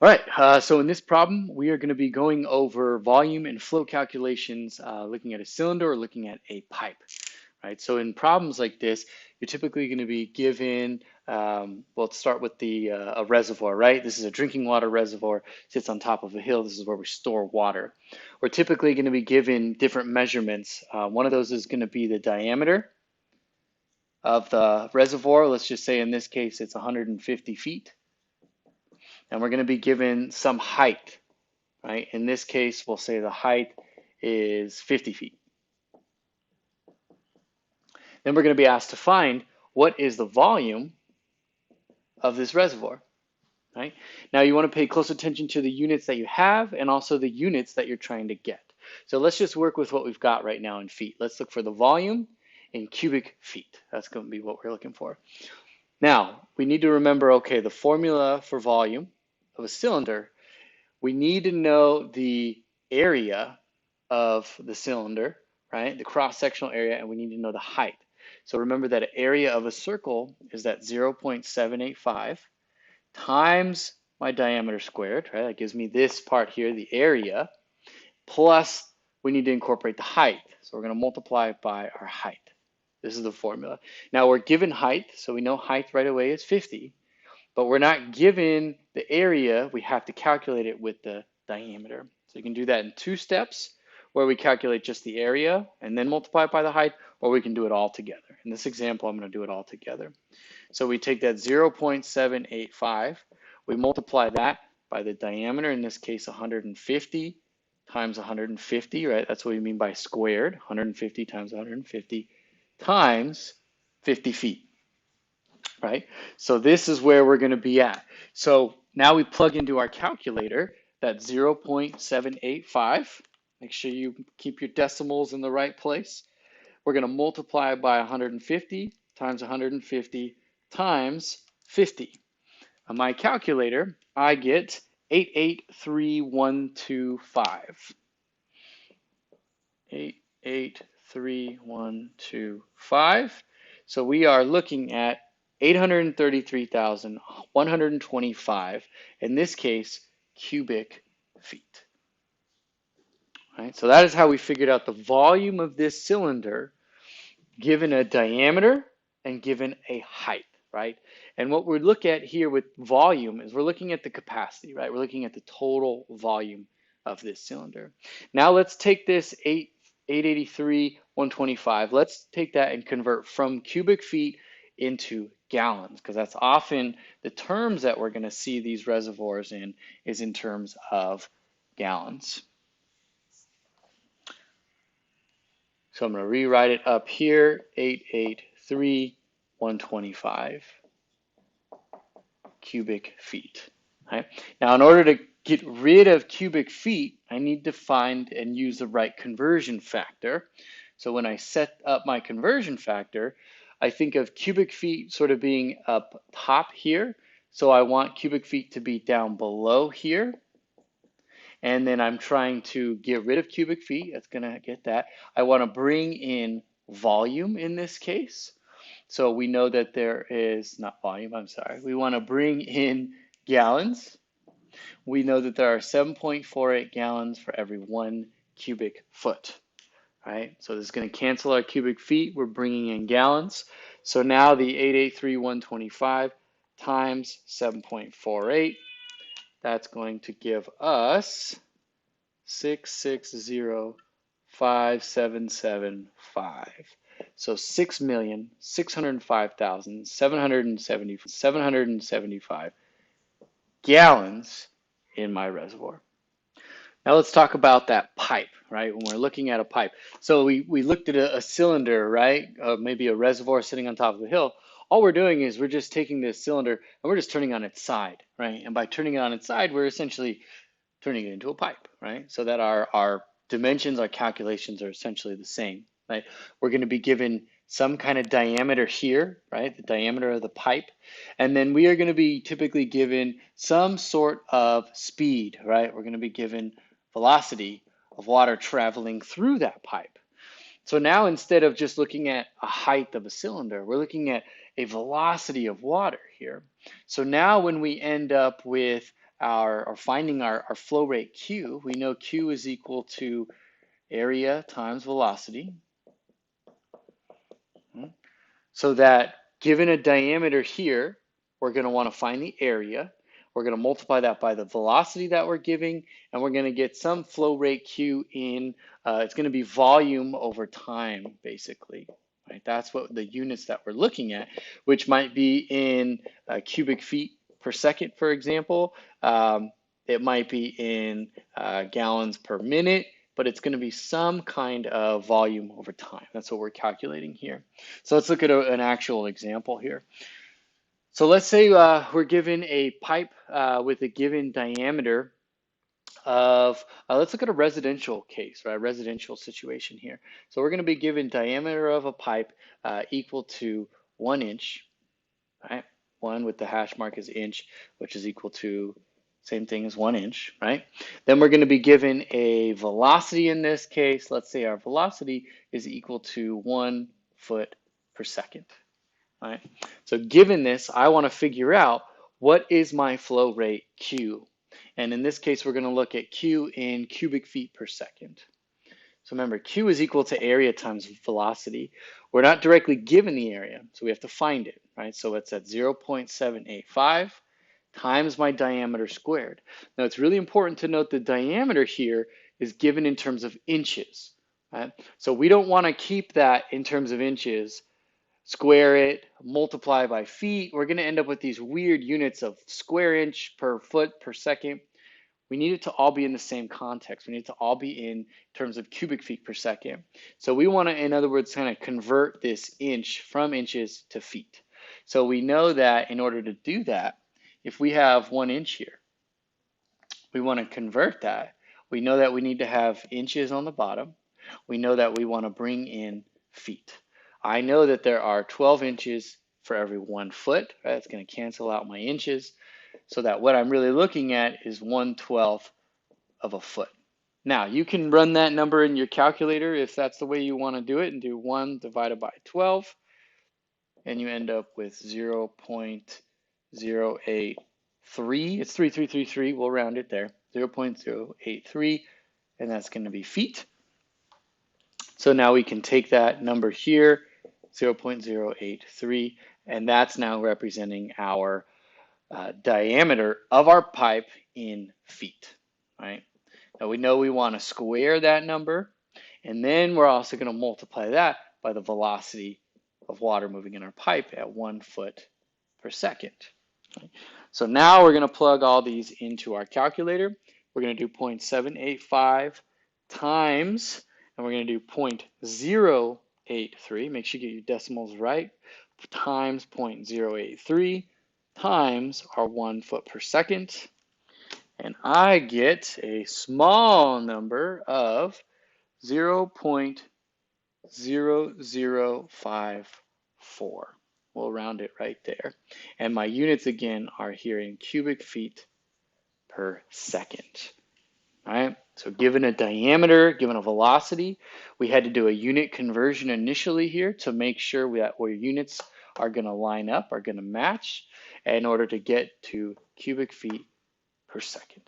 All right, so in this problem, we are going to be going over volume and flow calculations, looking at a cylinder or looking at a pipe, right? So in problems like this, you're typically going to be given, well, let's start with a reservoir, right? This is a drinking water reservoir, sits on top of a hill. This is where we store water. We're typically going to be given different measurements. One of those is going to be the diameter of the reservoir. Let's just say in this case, it's 150 feet. And we're going to be given some height, right? In this case, we'll say the height is 50 feet. Then we're going to be asked to find what is the volume of this reservoir, right? Now you want to pay close attention to the units that you have and also the units that you're trying to get. So let's just work with what we've got right now in feet. Let's look for the volume in cubic feet. That's going to be what we're looking for. Now, we need to remember, okay, the formula for volume of a cylinder, we need to know the area of the cylinder, right? The cross-sectional area, and we need to know the height. So remember that area of a circle is that 0.785 times my diameter squared, right? That gives me this part here, the area, plus we need to incorporate the height. So we're going to multiply by our height. This is the formula. Now we're given height, so we know height right away is 50, but we're not given the area. We have to calculate it with the diameter. So you can do that in two steps, where we calculate just the area and then multiply it by the height, or we can do it all together. In this example, I'm going to do it all together. So we take that 0.785, we multiply that by the diameter, in this case 150 times 150, right? That's what we mean by squared, 150 times 150 times 50 feet, right? So this is where we're going to be at. So now we plug into our calculator that 0.785. Make sure you keep your decimals in the right place. We're going to multiply by 150 times 150 times 50. On my calculator, I get 883125. 883125. So we are looking at 833,125, in this case, cubic feet. Right? So that is how we figured out the volume of this cylinder given a diameter and given a height, right? And what we look at here with volume is we're looking at the capacity, right? We're looking at the total volume of this cylinder. Now let's take this 883, 125. Let's take that and convert from cubic feet into gallons, because that's often the terms that we're going to see these reservoirs in is in terms of gallons. So I'm going to rewrite it up here, 883,125 cubic feet. Right? Now, in order to get rid of cubic feet, I need to find and use the right conversion factor. So when I set up my conversion factor, I think of cubic feet sort of being up top here. So I want cubic feet to be down below here. And then I'm trying to get rid of cubic feet. That's going to get that. I want to bring in volume in this case. So we know that there is, not volume, I'm sorry. We want to bring in gallons. We know that there are 7.48 gallons for every 1 cubic foot, right? So this is going to cancel our cubic feet. We're bringing in gallons. So now the 883,125 times 7.48, that's going to give us 660,575. So 6,605,775 gallons in my reservoir. Now let's talk about that pipe, right? When we're looking at a pipe. So we looked at a cylinder, right? Maybe a reservoir sitting on top of the hill. All we're doing is we're just taking this cylinder and we're just turning on its side, right? And by turning it on its side, we're essentially turning it into a pipe, right? So that our dimensions, our calculations are essentially the same, right? We're going to be given some kind of diameter here, right? The diameter of the pipe. And then we are going to be typically given some sort of speed, right? We're going to be given velocity of water traveling through that pipe. So now instead of just looking at a height of a cylinder, we're looking at a velocity of water here. So now when we end up with finding our flow rate Q, we know Q is equal to area times velocity. So that given a diameter here, we're going to want to find the area. We're going to multiply that by the velocity that we're giving, and we're going to get some flow rate Q in, it's going to be volume over time, basically. Right? That's what the units that we're looking at, which might be in cubic feet per second, for example. It might be in gallons per minute, but it's going to be some kind of volume over time. That's what we're calculating here. So let's look at an actual example here. So let's say we're given a pipe with a given diameter of, let's look at a residential case, right? Residential situation here. So we're going to be given diameter of a pipe equal to 1 inch, right? 1 with the hash mark is inch, which is equal to same thing as 1 inch, right? Then we're going to be given a velocity in this case. Let's say our velocity is equal to 1 foot per second, right? So given this, I want to figure out what is my flow rate Q. And in this case, we're going to look at Q in cubic feet per second. So remember, Q is equal to area times velocity. We're not directly given the area, so we have to find it, right? So it's at 0.785 times my diameter squared. Now it's really important to note the diameter here is given in terms of inches, right? So we don't want to keep that in terms of inches, square it, multiply by feet. We're going to end up with these weird units of square inch per foot per second. We need it to all be in the same context. We need it to all be in terms of cubic feet per second. So we want to, in other words, kind of convert this inch from inches to feet. So we know that in order to do that, if we have 1 inch here, we want to convert that. We know that we need to have inches on the bottom. We know that we want to bring in feet. I know that there are 12 inches for every 1 foot, right? It's going to cancel out my inches, so that what I'm really looking at is 1/12 of a foot. Now, you can run that number in your calculator if that's the way you want to do it, and do 1 divided by 12, and you end up with 0.083. It's 3333, we'll round it there, 0.083, and that's going to be feet. So now we can take that number here, 0.083, and that's now representing our diameter of our pipe in feet, right? Now we know we want to square that number, and then we're also going to multiply that by the velocity of water moving in our pipe at 1 foot per second. Okay? So now we're going to plug all these into our calculator. We're going to do 0.785 times, and we're going to do 0.083, make sure you get your decimals right, times 0.083 times our 1 foot per second, and I get a small number of 0.0054. We'll round it right there. And my units again are here in cubic feet per second. All right, so given a diameter, given a velocity, we had to do a unit conversion initially here to make sure that where units are going to line up, are going to match, in order to get to cubic feet per second.